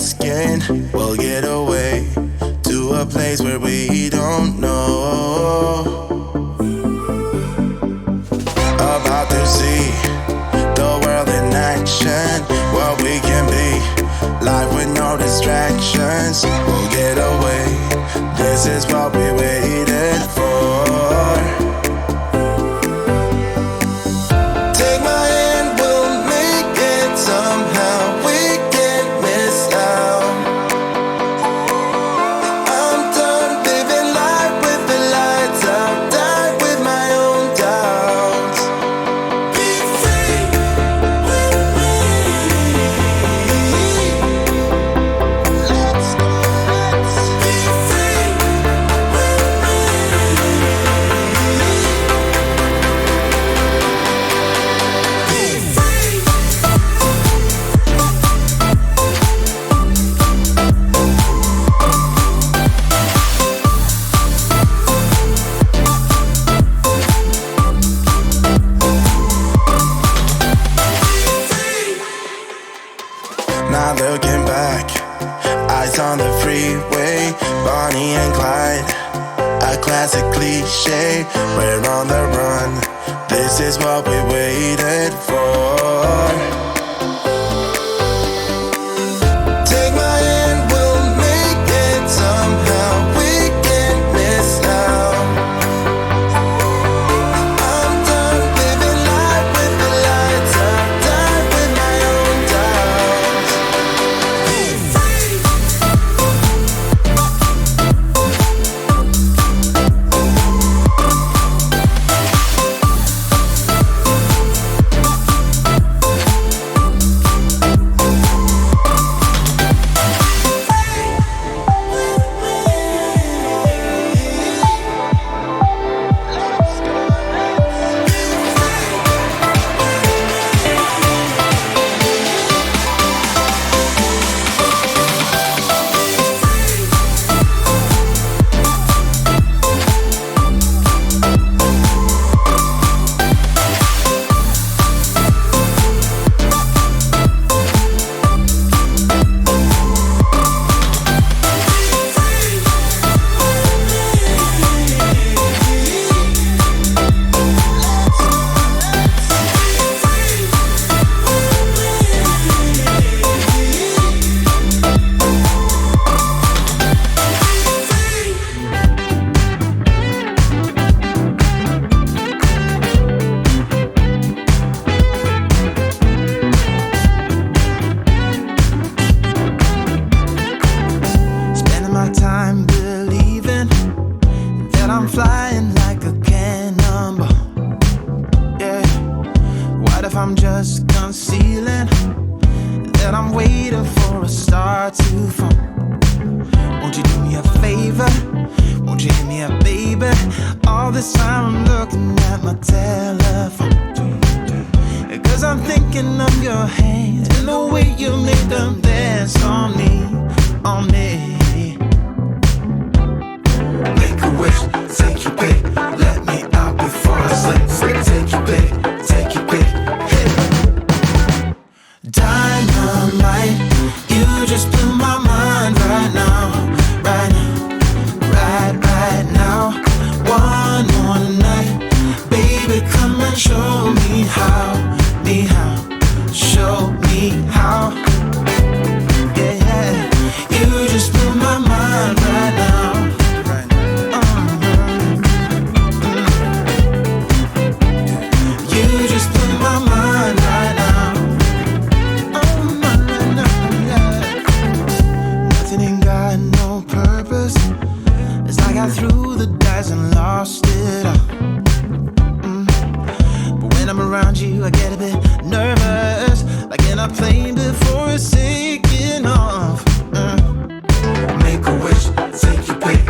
asking. We'll get away to a place where we don't know. About to see the world in action, what we can be, life with no distractions. We'll get away, this is what we waited for. Take my hand, we'll make it somehow. We can't miss out. I'm done living life with the lights out, die with my own doubts. Be free with me. Let's be free with me. Not looking back, eyes on the freeway, Bonnie and Clyde, a classic cliche. We're on the run, this is what we waited for. Take my hand, we'll make it somehow. We can't miss out. I'm done living life with the lights out, die with my own doubts. Be free. Spending my time believing that I'm flying like a cannonball. Yeah. What if I'm just concealing that I'm waiting for a star to fall? Won't you do me a favor? Won't you hit me up, baby? All this time I'm looking at my telephone, 'cause I'm thinking of your hands and the way you make them dance on me, on me. Make a wish, take your pick, let me out before I sleep. Take your pick, take your pick, hit. Dynamite, you just blew my mind right now, right now, right now. One more night, baby, come and show me how, show me how. Yeah, yeah, you just blew my mind right now. You just blew my mind right now. Oh, my, yeah. Nothing ain't got no purpose. It's like I threw the dice and lost it all. But when I'm around you, I get a bit nervous, like in a plane before it's taking off. Make a wish, take your pick,